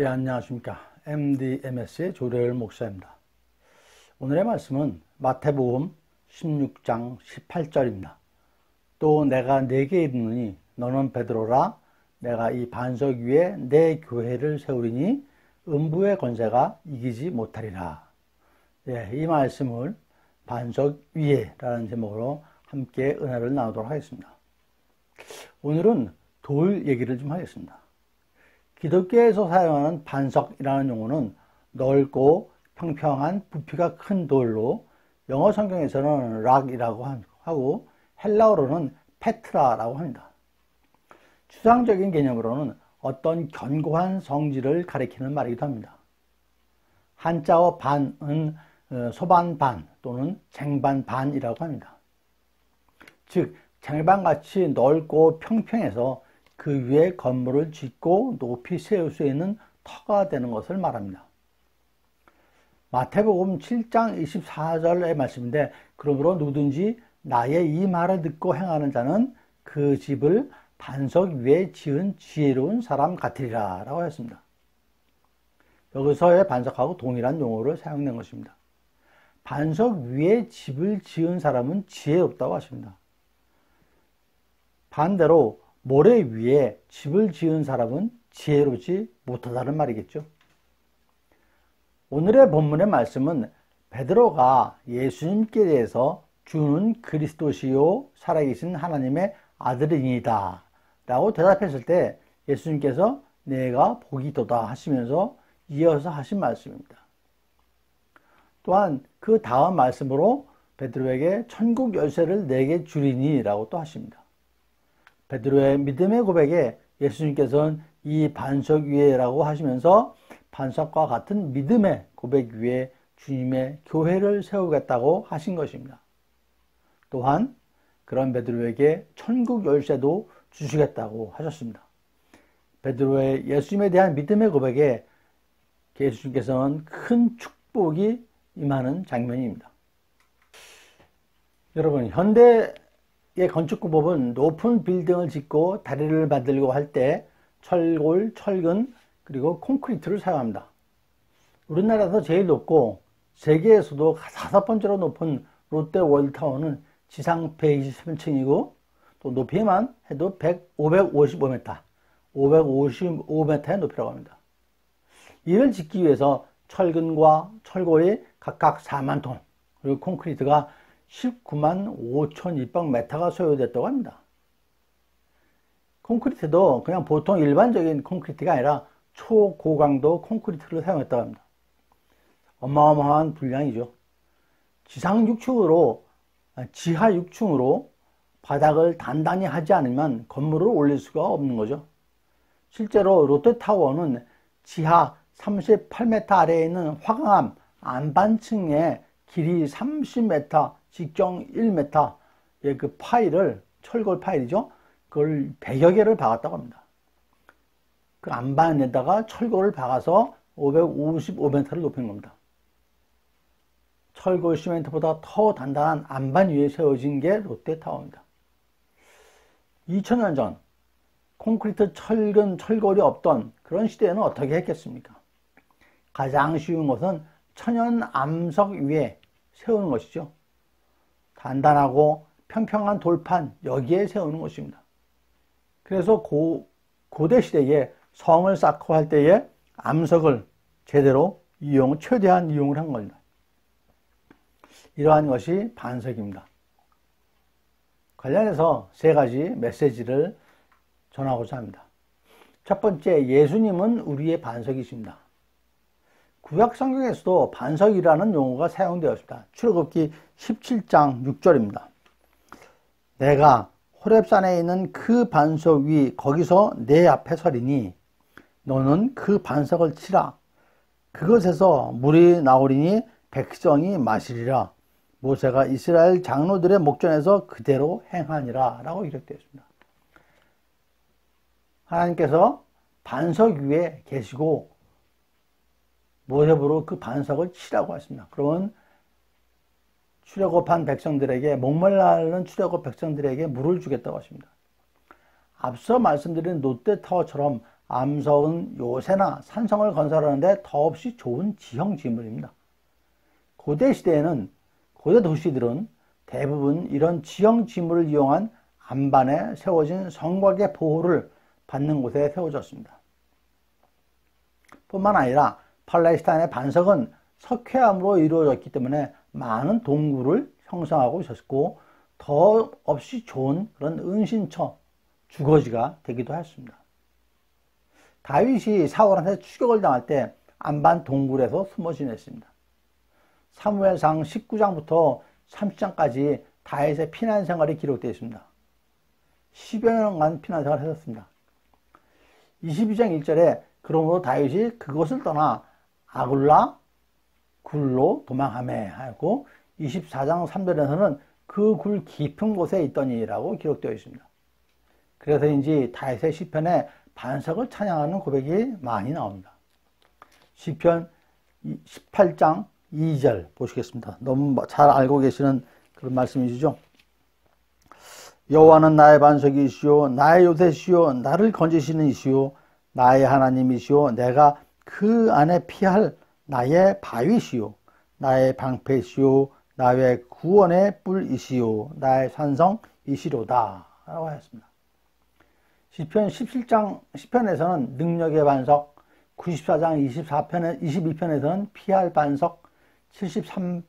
예, 안녕하십니까. MDMS의 조례열 목사입니다. 오늘의 말씀은 마태복음 16장 18절입니다. 또 내가 네게 이르노니 너는 베드로라. 내가 이 반석 위에 내 교회를 세우리니 음부의 권세가 이기지 못하리라. 예, 이 말씀을 반석 위에라는 제목으로 함께 은혜를 나누도록 하겠습니다. 오늘은 돌 얘기를 좀 하겠습니다. 기독교에서 사용하는 반석이라는 용어는 넓고 평평한 부피가 큰 돌로 영어 성경에서는 락이라고 하고 헬라어로는 페트라라고 합니다. 추상적인 개념으로는 어떤 견고한 성질을 가리키는 말이기도 합니다. 한자어 반은 소반반 또는 쟁반반이라고 합니다. 즉 쟁반같이 넓고 평평해서 그 위에 건물을 짓고 높이 세울 수 있는 터가 되는 것을 말합니다. 마태복음 7장 24절의 말씀인데, 그러므로 누구든지 나의 이 말을 듣고 행하는 자는 그 집을 반석 위에 지은 지혜로운 사람 같으리라 라고 했습니다. 여기서의 반석하고 동일한 용어를 사용된 것입니다. 반석 위에 집을 지은 사람은 지혜롭다고 하십니다. 반대로 모래 위에 집을 지은 사람은 지혜롭지 못하다는 말이겠죠. 오늘의 본문의 말씀은 베드로가 예수님께 대해서 주는 그리스도시요 살아계신 하나님의 아들이니다 라고 대답했을 때 예수님께서 내가 복이도다 하시면서 이어서 하신 말씀입니다. 또한 그 다음 말씀으로 베드로에게 천국 열쇠를 내게 주리니 라고 또 하십니다. 베드로의 믿음의 고백에 예수님께서는 이 반석 위에라고 하시면서 반석과 같은 믿음의 고백 위에 주님의 교회를 세우겠다고 하신 것입니다. 또한 그런 베드로에게 천국 열쇠도 주시겠다고 하셨습니다. 베드로의 예수님에 대한 믿음의 고백에 예수님께서는 큰 축복이 임하는 장면입니다. 여러분, 현대의 건축공법은 높은 빌딩을 짓고 다리를 만들고 할 때 철골, 철근, 그리고 콘크리트를 사용합니다. 우리나라에서 제일 높고 세계에서도 5번째로 높은 롯데월드타워는 지상 123층이고 또 높이만 해도 555m, 555m의 높이라고 합니다. 이를 짓기 위해서 철근과 철골이 각각 4만 톤, 그리고 콘크리트가 19만 5,200m가 소요됐다고 합니다. 콘크리트도 그냥 보통 일반적인 콘크리트가 아니라 초고강도 콘크리트를 사용했다고 합니다. 어마어마한 분량이죠. 지하 6층으로 바닥을 단단히 하지 않으면 건물을 올릴 수가 없는 거죠. 실제로 롯데타워는 지하 38m 아래에 있는 화강암 안반층의 길이 30m, 직경 1m의 그 파일을, 철골 파일이죠. 그걸 100여 개를 박았다고 합니다. 그 안반에다가 철골을 박아서 555m를 높인 겁니다. 철골 시멘트보다 더 단단한 안반 위에 세워진 게 롯데타워입니다. 2000년 전 콘크리트, 철근, 철골이 없던 그런 시대에는 어떻게 했겠습니까? 가장 쉬운 것은 천연 암석 위에 세우는 것이죠. 단단하고 평평한 돌판 여기에 세우는 것입니다. 그래서 고대 시대에 성을 쌓고 할 때에 암석을 제대로 최대한 이용을 한 겁니다. 이러한 것이 반석입니다. 관련해서 3가지 메시지를 전하고자 합니다. 첫 번째, 예수님은 우리의 반석이십니다. 구약 성경에서도 반석이라는 용어가 사용되었습니다. 출애굽기 17장 6절입니다. 내가 호렙산에 있는 그 반석 위 거기서 내 앞에 서리니 너는 그 반석을 치라. 그것에서 물이 나오리니 백성이 마시리라. 모세가 이스라엘 장로들의 목전에서 그대로 행하니라 라고 기록되어 있습니다. 하나님께서 반석 위에 계시고 모세부로 그 반석을 치라고 했습니다. 그러면 출애굽한 백성들에게, 목말라는 출애굽 백성들에게 물을 주겠다고 하십니다. 앞서 말씀드린 롯데타워처럼 암석은 요새나 산성을 건설하는데 더없이 좋은 지형 지물입니다. 고대 시대에는 고대 도시들은 대부분 이런 지형 지물을 이용한 안반에 세워진 성곽의 보호를 받는 곳에 세워졌습니다. 뿐만 아니라 팔레스타인의 반석은 석회암으로 이루어졌기 때문에 많은 동굴을 형성하고 있었고 더없이 좋은 그런 은신처, 주거지가 되기도 했습니다. 다윗이 사울한테 추격을 당할 때 안반 동굴에서 숨어 지냈습니다. 사무엘상 19장부터 30장까지 다윗의 피난 생활이 기록되어 있습니다. 10여 년간 피난 생활을 했었습니다. 22장 1절에 그러므로 다윗이 그곳을 떠나 아굴라 굴로 도망하매 하였고 24장 3절에서는 그 굴 깊은 곳에 있더니라고 기록되어 있습니다. 그래서인지 다윗의 시편에 반석을 찬양하는 고백이 많이 나옵니다. 시편 18장 2절 보시겠습니다. 너무 잘 알고 계시는 그런 말씀이시죠. 여호와는 나의 반석이시오 나의 요새시오 나를 건지시는 이시오 나의 하나님이시오 내가 그 안에 피할 나의 바위시오 나의 방패시오 나의 구원의 뿔이시오 나의 산성이시로다 라고 하였습니다. 시편 17장 10편에서는 능력의 반석, 94장 22편에서는 피할 반석, 73장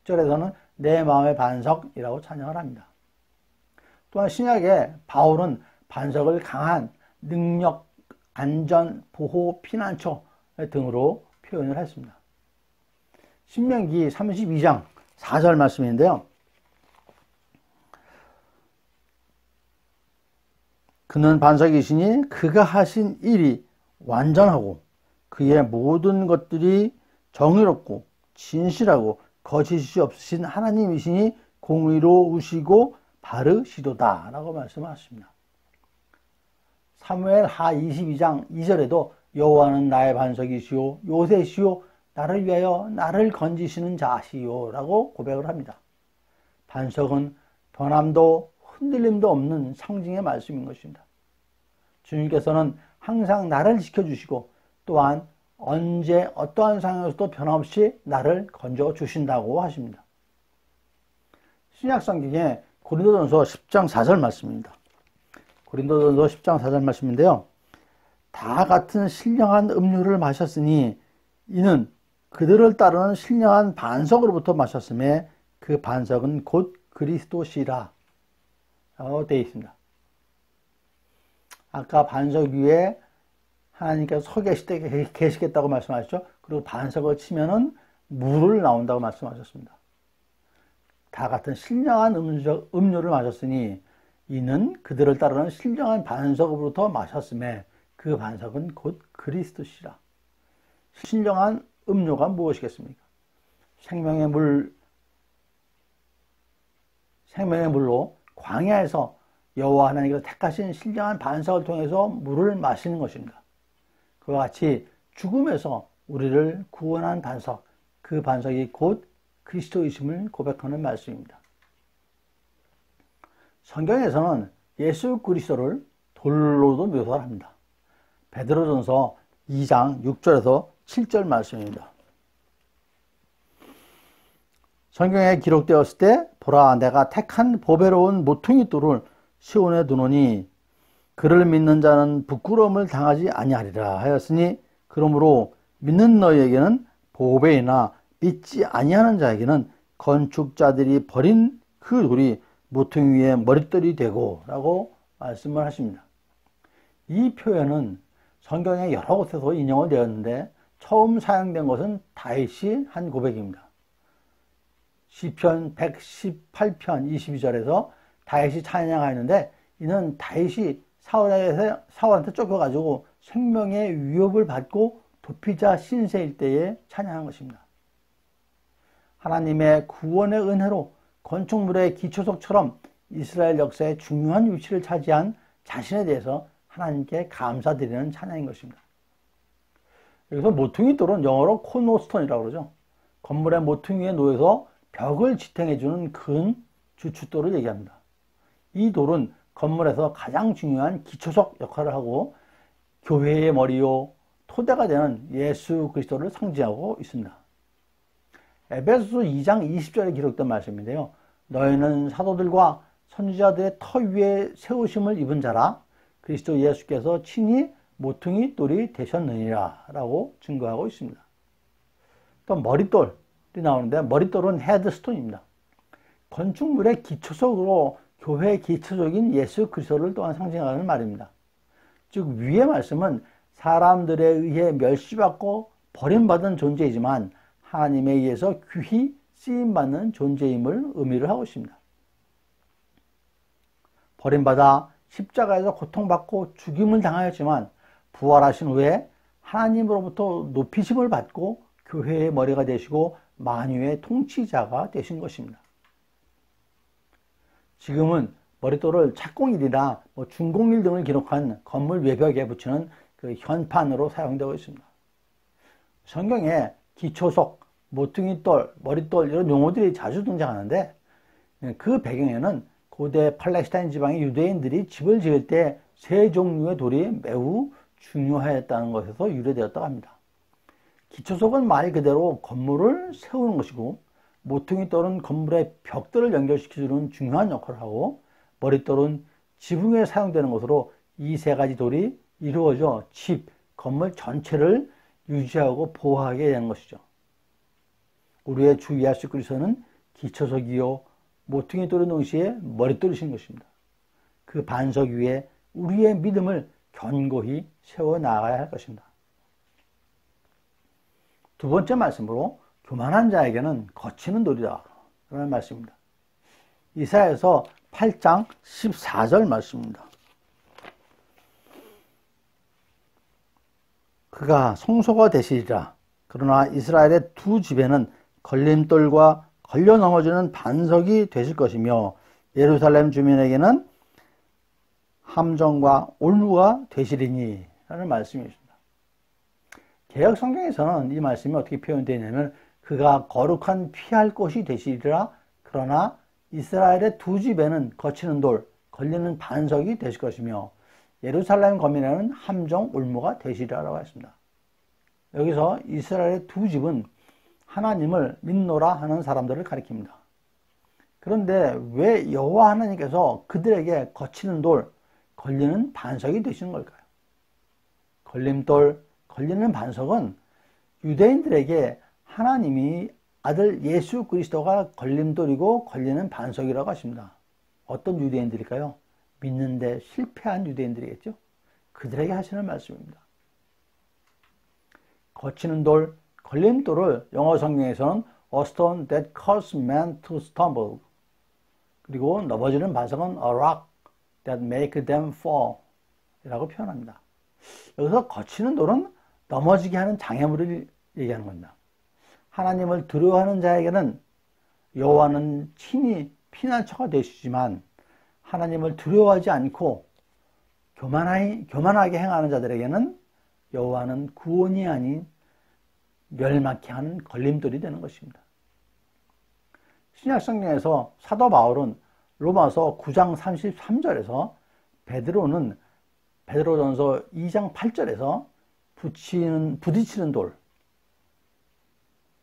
26절에서는 내 마음의 반석이라고 찬양을 합니다. 또한 신약에 바울은 반석을 강한 능력, 안전, 보호, 피난처 등으로 표현을 했습니다. 신명기 32장 4절 말씀인데요. 그는 반석이시니 그가 하신 일이 완전하고 그의 모든 것들이 정의롭고 진실하고 거짓이 없으신 하나님이시니 공의로우시고 바르시도다 라고 말씀하십니다. 사무엘 하 22장 2절에도 여호와는 나의 반석이시오 요새시오 나를 위하여 나를 건지시는 자시오 라고 고백을 합니다. 반석은 변함도 흔들림도 없는 상징의 말씀인 것입니다. 주님께서는 항상 나를 지켜주시고 또한 언제 어떠한 상황에서도 변함없이 나를 건져주신다고 하십니다. 신약성경에 고린도전서 10장 4절 말씀입니다. 고린도전서 10장 4절 말씀인데요. 다 같은 신령한 음료를 마셨으니 이는 그들을 따르는 신령한 반석으로부터 마셨음에 그 반석은 곧 그리스도시라 되어 있습니다. 아까 반석 위에 하나님께서 서 계시겠다고 말씀하셨죠. 그리고 반석을 치면은 물을 나온다고 말씀하셨습니다. 다 같은 신령한 음료를 마셨으니 이는 그들을 따르는 신령한 반석으로부터 마셨음에 그 반석은 곧 그리스도시라. 신령한 음료가 무엇이겠습니까? 생명의 물로 광야에서 여호와 하나님께서 택하신 신령한 반석을 통해서 물을 마시는 것입니다. 그와 같이 죽음에서 우리를 구원한 반석, 그 반석이 곧 그리스도이심을 고백하는 말씀입니다. 성경에서는 예수 그리스도를 돌로도 묘사를 합니다. 베드로전서 2장 6절에서 7절 말씀입니다. 성경에 기록되었을 때 보라 내가 택한 보배로운 모퉁이 돌을 시온에 두노니 그를 믿는 자는 부끄러움을 당하지 아니하리라 하였으니 그러므로 믿는 너희에게는 보배이나 믿지 아니하는 자에게는 건축자들이 버린 그 돌이 모퉁이 위에 머릿돌이 되고 라고 말씀을 하십니다. 이 표현은 성경의 여러 곳에서 인용을 되었는데 처음 사용된 것은 다윗이 한 고백입니다. 시편 118편 22절에서 다윗이 찬양하였는데 이는 다윗이 사울한테 쫓겨가지고 생명의 위협을 받고 도피자 신세일 때에 찬양한 것입니다. 하나님의 구원의 은혜로 건축물의 기초석처럼 이스라엘 역사의 중요한 위치를 차지한 자신에 대해서 하나님께 감사드리는 찬양인 것입니다. 여기서 모퉁이 돌은 영어로 코너스톤이라고 그러죠. 건물의 모퉁이에 놓여서 벽을 지탱해주는 큰 주춧돌을 얘기합니다. 이 돌은 건물에서 가장 중요한 기초석 역할을 하고 교회의 머리요 토대가 되는 예수 그리스도를 상징하고 있습니다. 에베소서 2장 20절에 기록된 말씀인데요. 너희는 사도들과 선지자들의 터 위에 세우심을 입은 자라 그리스도 예수께서 친히 모퉁이 돌이 되셨느니라 라고 증거하고 있습니다. 또 머릿돌이 나오는데 머릿돌은 헤드스톤입니다. 건축물의 기초석으로 교회의 기초적인 예수 그리스도를 또한 상징하는 말입니다. 즉 위의 말씀은 사람들에 의해 멸시받고 버림받은 존재이지만 하나님에 의해서 귀히 쓰임받는 존재임을 의미를 하고 있습니다. 버림받아 십자가에서 고통받고 죽임을 당하였지만 부활하신 후에 하나님으로부터 높이심을 받고 교회의 머리가 되시고 만유의 통치자가 되신 것입니다. 지금은 머릿돌을 착공일이나 준공일 등을 기록한 건물 외벽에 붙이는 그 현판으로 사용되고 있습니다. 성경에 기초석, 모퉁이돌, 머릿돌 이런 용어들이 자주 등장하는데 그 배경에는 고대 팔레스타인 지방의 유대인들이 집을 지을 때 세 종류의 돌이 매우 중요하였다는 것에서 유래되었다고 합니다. 기초석은 말 그대로 건물을 세우는 것이고 모퉁이돌은 건물의 벽들을 연결시켜주는 중요한 역할을 하고 머릿돌은 지붕에 사용되는 것으로 이 세 가지 돌이 이루어져 집, 건물 전체를 유지하고 보호하게 되는 것이죠. 우리의 주 예수 그리스도는 기초석이요 모퉁이돌은 동시에 머릿돌이신 것입니다. 그 반석 위에 우리의 믿음을 견고히 세워나가야 할 것입니다. 두 번째 말씀으로 교만한 자에게는 거치는 돌이다 라는 말씀입니다. 이사야서 8장 14절 말씀입니다. 그가 성소가 되시리라. 그러나 이스라엘의 두 집에는 걸림돌과 걸려 넘어지는 반석이 되실 것이며 예루살렘 주민에게는 함정과 올무가 되시리니 라는 말씀이십니다. 개역 성경에서는 이 말씀이 어떻게 표현되어 있냐면 그가 거룩한 피할 곳이 되시리라. 그러나 이스라엘의 두 집에는 거치는 돌, 걸리는 반석이 되실 것이며 예루살렘 거민에는 함정, 올무가 되시리라고 했습니다. 여기서 이스라엘의 두 집은 하나님을 믿노라 하는 사람들을 가리킵니다. 그런데 왜 여호와 하나님께서 그들에게 거치는 돌, 걸리는 반석이 되시는 걸까요? 걸림돌, 걸리는 반석은 유대인들에게 하나님이 아들 예수 그리스도가 걸림돌이고 걸리는 반석이라고 하십니다. 어떤 유대인들일까요? 믿는데 실패한 유대인들이겠죠? 그들에게 하시는 말씀입니다. 거치는 돌, 걸림돌을 영어 성경에서는 a stone that causes man to stumble 그리고 넘어지는 반석은 a rock that make them fall 이라고 표현합니다. 여기서 거치는 돌은 넘어지게 하는 장애물을 얘기하는 겁니다. 하나님을 두려워하는 자에게는 여호와는 친히 피난처가 되시지만 하나님을 두려워하지 않고 교만하게 행하는 자들에게는 여호와는 구원이 아닌 멸망케 하는 걸림돌이 되는 것입니다. 신약 성경에서 사도 바울은 로마서 9장 33절에서 베드로전서 2장 8절에서 부딪히는 돌,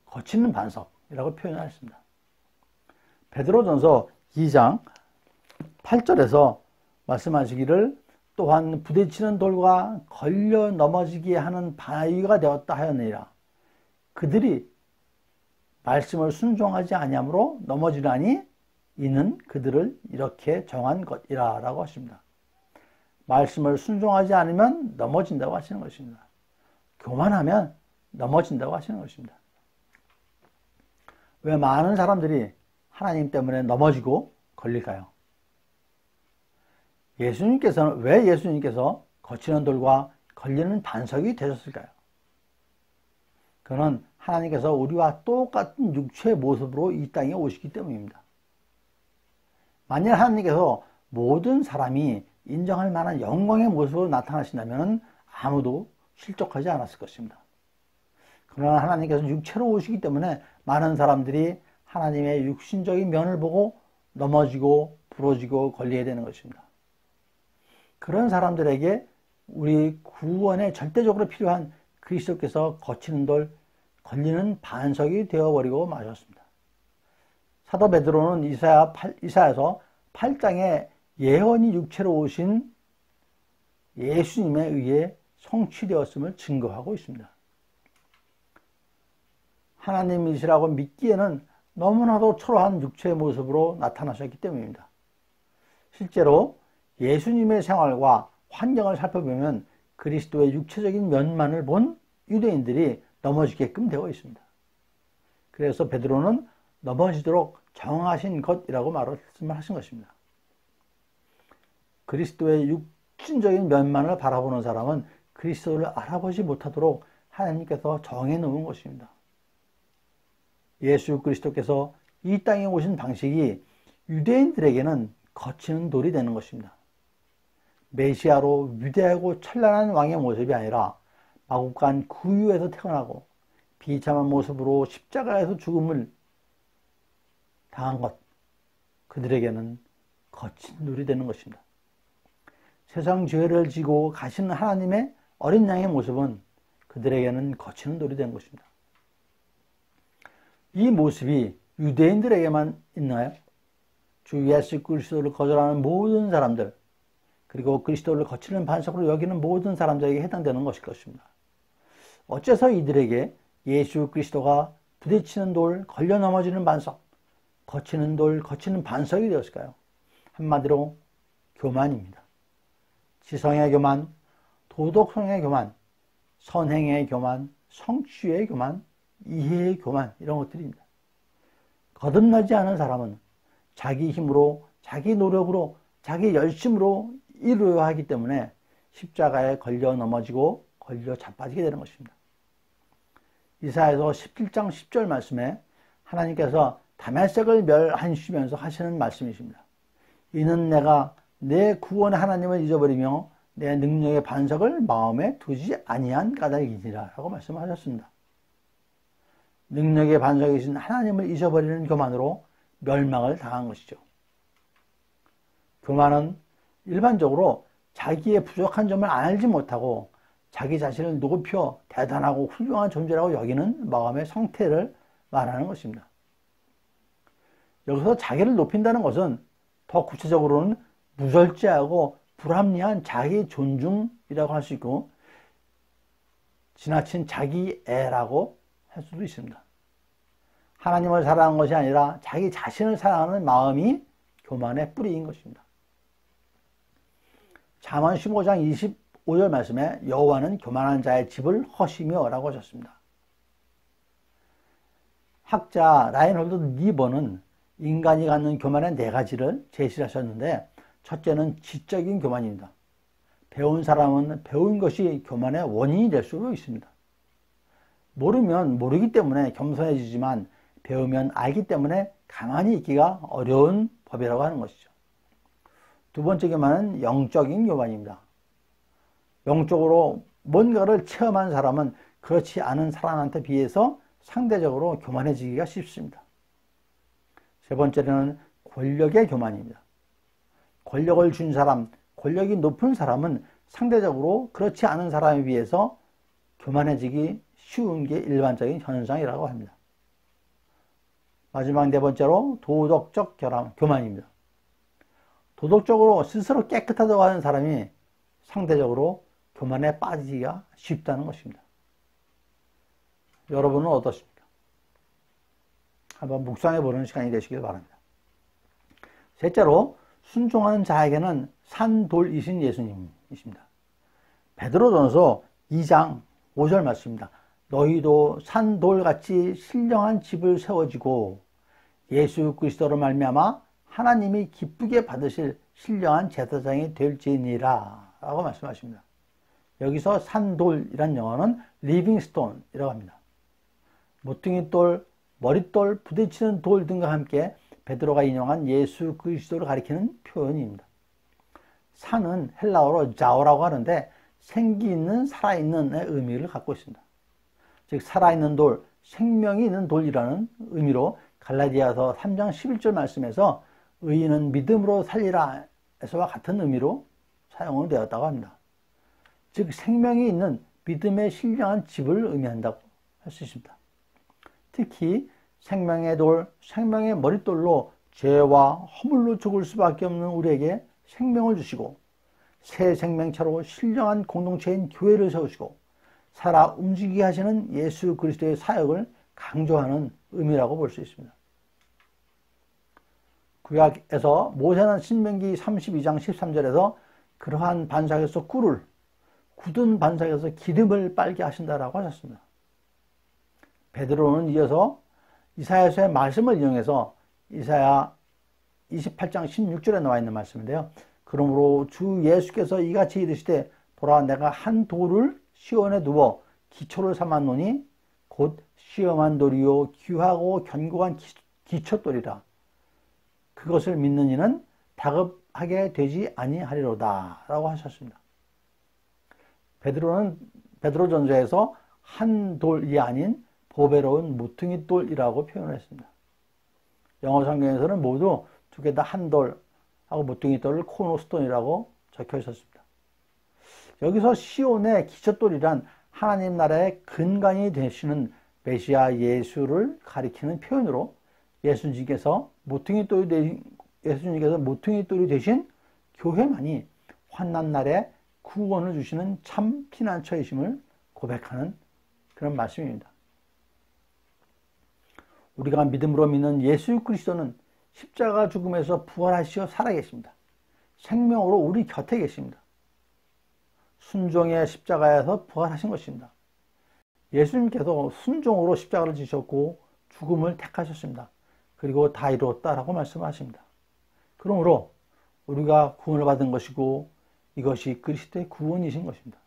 거치는 반석이라고 표현하였습니다. 베드로전서 2장 8절에서 말씀하시기를 또한 부딪히는 돌과 걸려 넘어지게 하는 바위가 되었다 하였느니라. 그들이 말씀을 순종하지 아니함으로 넘어지라니 이는 그들을 이렇게 정한 것이라 라고 하십니다. 말씀을 순종하지 않으면 넘어진다고 하시는 것입니다. 교만하면 넘어진다고 하시는 것입니다. 왜 많은 사람들이 하나님 때문에 넘어지고 걸릴까요? 왜 예수님께서 거치는 돌과 걸리는 반석이 되셨을까요? 그는 하나님께서 우리와 똑같은 육체의 모습으로 이 땅에 오시기 때문입니다. 만일 하나님께서 모든 사람이 인정할 만한 영광의 모습으로 나타나신다면 아무도 실족하지 않았을 것입니다. 그러나 하나님께서 육체로 오시기 때문에 많은 사람들이 하나님의 육신적인 면을 보고 넘어지고 부러지고 걸리게 되는 것입니다. 그런 사람들에게 우리 구원에 절대적으로 필요한 그리스도께서 거치는 돌, 걸리는 반석이 되어버리고 마셨습니다. 사도 베드로는 이사야서 8장에 예언이 육체로 오신 예수님에 의해 성취되었음을 증거하고 있습니다. 하나님이시라고 믿기에는 너무나도 초라한 육체의 모습으로 나타나셨기 때문입니다. 실제로 예수님의 생활과 환경을 살펴보면 그리스도의 육체적인 면만을 본 유대인들이 넘어지게끔 되어 있습니다. 그래서 베드로는 넘어지도록 정하신 것이라고 말씀하신 것입니다. 그리스도의 육신적인 면만을 바라보는 사람은 그리스도를 알아보지 못하도록 하나님께서 정해 놓은 것입니다. 예수 그리스도께서 이 땅에 오신 방식이 유대인들에게는 거치는 돌이 되는 것입니다. 메시아로 위대하고 찬란한 왕의 모습이 아니라 마국간 구유에서 태어나고 비참한 모습으로 십자가에서 죽음을 당한 것, 그들에게는 거친 돌이 되는 것입니다. 세상 죄를 지고 가시는 하나님의 어린 양의 모습은 그들에게는 거치는 돌이 된 것입니다. 이 모습이 유대인들에게만 있나요? 주 예수 그리스도를 거절하는 모든 사람들, 그리고 그리스도를 거치는 반석으로 여기는 모든 사람들에게 해당되는 것일 것입니다. 어째서 이들에게 예수 그리스도가 부딪히는 돌, 걸려 넘어지는 반석, 거치는 돌, 거치는 반석이 되었을까요? 한마디로 교만입니다. 지성의 교만, 도덕성의 교만, 선행의 교만, 성취의 교만, 이해의 교만, 이런 것들입니다. 거듭나지 않은 사람은 자기 힘으로, 자기 노력으로, 자기 열심으로 이루어야 하기 때문에 십자가에 걸려 넘어지고 걸려 자빠지게 되는 것입니다. 이사야서 17장 10절 말씀에 하나님께서 다메섹을 멸하시면서 하시는 말씀이십니다. 이는 내가 내 구원의 하나님을 잊어버리며 내 능력의 반석을 마음에 두지 아니한 까닭이니라 라고 말씀하셨습니다. 능력의 반석이신 하나님을 잊어버리는 교만으로 멸망을 당한 것이죠. 교만은 일반적으로 자기의 부족한 점을 알지 못하고 자기 자신을 높여 대단하고 훌륭한 존재라고 여기는 마음의 상태를 말하는 것입니다. 여기서 자기를 높인다는 것은 더 구체적으로는 무절제하고 불합리한 자기 존중이라고 할 수 있고 지나친 자기애라고 할 수도 있습니다. 하나님을 사랑하는 것이 아니라 자기 자신을 사랑하는 마음이 교만의 뿌리인 것입니다. 잠언 15장 25절 말씀에 여호와는 교만한 자의 집을 허시며 라고 하셨습니다. 학자 라인홀드 니버는 인간이 갖는 교만의 4가지를 제시하셨는데 첫째는 지적인 교만입니다. 배운 사람은 배운 것이 교만의 원인이 될 수도 있습니다. 모르면 모르기 때문에 겸손해지지만 배우면 알기 때문에 가만히 있기가 어려운 법이라고 하는 것이죠. 두 번째 교만은 영적인 교만입니다. 영적으로 뭔가를 체험한 사람은 그렇지 않은 사람한테 비해서 상대적으로 교만해지기가 쉽습니다. 세 번째는 권력의 교만입니다. 권력을 준 사람, 권력이 높은 사람은 상대적으로 그렇지 않은 사람에 비해서 교만해지기 쉬운 게 일반적인 현상이라고 합니다. 마지막 4번째로 도덕적 교만입니다. 도덕적으로 스스로 깨끗하다고 하는 사람이 상대적으로 교만에 빠지기가 쉽다는 것입니다. 여러분은 어떻습니까? 한번 묵상해 보는 시간이 되시길 바랍니다. 셋째로 순종하는 자에게는 산돌이신 예수님이십니다. 베드로전서 2장 5절 말씀입니다. 너희도 산돌같이 신령한 집을 세워지고 예수 그리스도로 말미암아 하나님이 기쁘게 받으실 신령한 제사장이 될지니라 라고 말씀하십니다. 여기서 산돌이란 영어는 리빙스톤이라고 합니다. 모퉁이돌, 머릿돌, 부딪히는 돌 등과 함께 베드로가 인용한 예수 그리스도를 가리키는 표현입니다. 산은 헬라어로 자오라고 하는데 생기 있는, 살아있는의 의미를 갖고 있습니다. 즉 살아있는 돌, 생명이 있는 돌이라는 의미로 갈라디아서 3장 11절 말씀에서 의인은 믿음으로 살리라 에서와 같은 의미로 사용되었다고 합니다. 즉 생명이 있는 믿음의 신령한 집을 의미한다고 할 수 있습니다. 특히 생명의 돌, 생명의 머릿돌로 죄와 허물로 죽을 수밖에 없는 우리에게 생명을 주시고 새 생명체로 신령한 공동체인 교회를 세우시고 살아 움직이게 하시는 예수 그리스도의 사역을 강조하는 의미라고 볼 수 있습니다. 구약에서 모세는 신명기 32장 13절에서 그러한 반석에서 꿀을, 굳은 반석에서 기름을 빨게 하신다라고 하셨습니다. 베드로는 이어서 이사야서의 말씀을 이용해서 이사야 28장 16절에 나와 있는 말씀인데요. 그러므로 주 예수께서 이같이 이르시되 보라 내가 한 돌을 시온에 두어 기초를 삼았노니 곧 시험한 돌이요 귀하고 견고한 기초돌이라. 그것을 믿는 이는 다급하게 되지 아니하리로다 라고 하셨습니다. 베드로는 베드로전서에서 한 돌이 아닌 보배로운 모퉁이 돌이라고 표현을 했습니다. 영어 성경에서는 모두 두 개 다 한 돌하고 모퉁이 돌을 코너스톤이라고 적혀 있었습니다. 여기서 시온의 기초돌이란 하나님 나라의 근간이 되시는 메시아 예수를 가리키는 표현으로 예수님께서 모퉁이 돌이 되신 교회만이 환난 날에 구원을 주시는 참 피난처이심을 고백하는 그런 말씀입니다. 우리가 믿음으로 믿는 예수 그리스도는 십자가 죽음에서 부활하시어 살아계십니다. 생명으로 우리 곁에 계십니다. 순종의 십자가에서 부활하신 것입니다. 예수님께서 순종으로 십자가를 지셨고 죽음을 택하셨습니다. 그리고 다 이루었다라고 말씀하십니다. 그러므로 우리가 구원을 받은 것이고 이것이 그리스도의 구원이신 것입니다.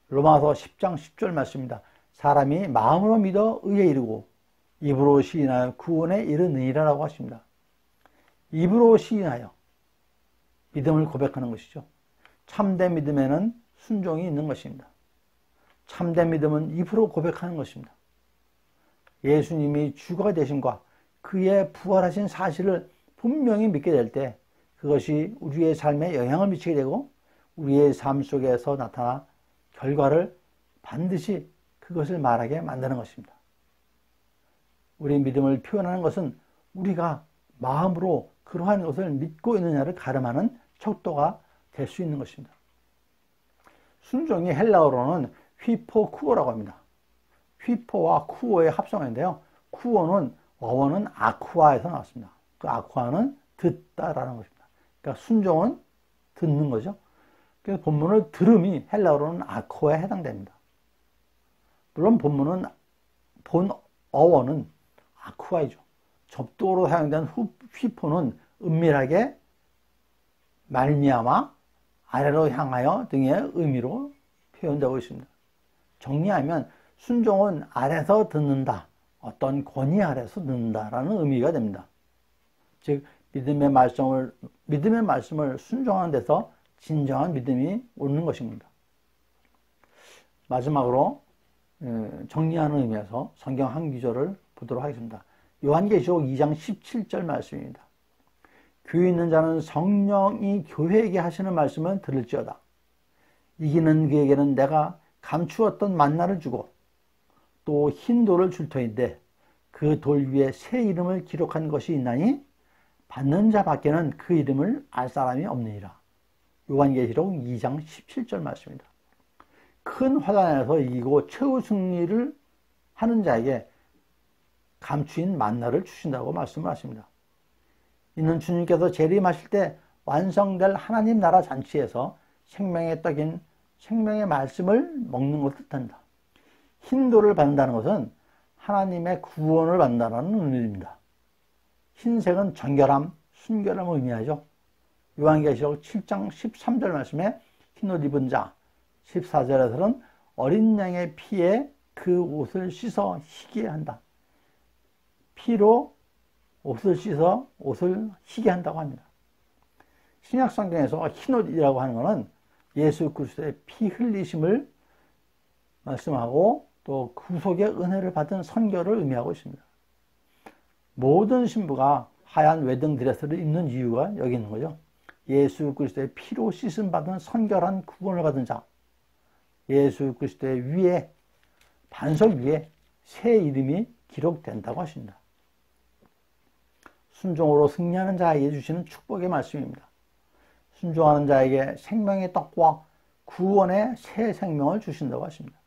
로마서 10장 10절 말씀입니다. 사람이 마음으로 믿어 의에 이르고 입으로 시인하여 구원에 이르느니라 라고 하십니다. 입으로 시인하여 믿음을 고백하는 것이죠. 참된 믿음에는 순종이 있는 것입니다. 참된 믿음은 입으로 고백하는 것입니다. 예수님이 주가 되심과 그의 부활하신 사실을 분명히 믿게 될 때 그것이 우리의 삶에 영향을 미치게 되고 우리의 삶 속에서 나타나 결과를 반드시 그것을 말하게 만드는 것입니다. 우리 믿음을 표현하는 것은 우리가 마음으로 그러한 것을 믿고 있느냐를 가름하는 척도가 될 수 있는 것입니다. 순종이 헬라어로는 휘포쿠오라고 합니다. 휘포와 쿠오의 합성어인데요. 쿠오는 어원은 아쿠아에서 나왔습니다. 그 아쿠아는 듣다라는 것입니다. 그러니까 순종은 듣는 거죠. 그래서 본문을 들음이 헬라어로는 아코에 해당됩니다. 물론 본문은 본 어원은 아쿠아이죠. 접두어로 사용된 휘포는 은밀하게 말미암아 아래로 향하여 등의 의미로 표현되고 있습니다. 정리하면 순종은 아래서 듣는다, 어떤 권위 아래서 듣는다라는 의미가 됩니다. 즉 믿음의 말씀을 순종하는 데서 진정한 믿음이 오는 것입니다. 마지막으로 정리하는 의미에서 성경 한 구절을 보도록 하겠습니다. 요한계시록 2장 17절 말씀입니다. 귀 있는 자는 성령이 교회에게 하시는 말씀을 들을지어다. 이기는 그에게는 내가 감추었던 만나를 주고 또 흰 돌을 줄 터인데 그 돌 위에 새 이름을 기록한 것이 있나니 받는 자 밖에는 그 이름을 알 사람이 없느니라. 요한계시록 2장 17절 말씀입니다. 큰 화단에서 이기고 최후 승리를 하는 자에게 감추인 만나를 주신다고 말씀을 하십니다. 이는 주님께서 재림하실 때 완성될 하나님 나라 잔치에서 생명의 떡인 생명의 말씀을 먹는 것을 뜻한다. 흰 돌을 받는다는 것은 하나님의 구원을 받는다는 의미입니다. 흰색은 정결함, 순결함을 의미하죠. 요한계시록 7장 13절 말씀에 흰옷 입은 자, 14절에서는 어린 양의 피에 그 옷을 씻어 희게 한다. 피로 옷을 씻어 옷을 희게 한다고 합니다. 신약 성경에서 흰옷이라고 하는 것은 예수 그리스도의 피 흘리심을 말씀하고 또 구속의 은혜를 받은 선결을 의미하고 있습니다. 모든 신부가 하얀 웨딩 드레스를 입는 이유가 여기 있는 거죠. 예수 그리스도의 피로 씻음 받은 선결한 구원을 받은 자, 예수 그리스도의 위에, 반석 위에 새 이름이 기록된다고 하십니다. 순종으로 승리하는 자에게 주시는 축복의 말씀입니다. 순종하는 자에게 생명의 떡과 구원의 새 생명을 주신다고 하십니다.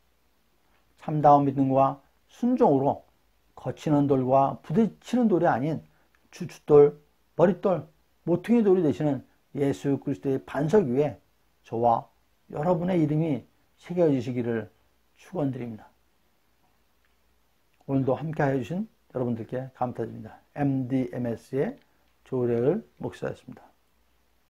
참다운 믿음과 순종으로 거치는 돌과 부딪히는 돌이 아닌 주춧돌, 머릿돌, 모퉁이 돌이 되시는 예수 그리스도의 반석 위에 저와 여러분의 이름이 새겨지시기를 축원드립니다. 오늘도 함께해 주신 여러분들께 감사드립니다. MDMS의 조례을 목사였습니다.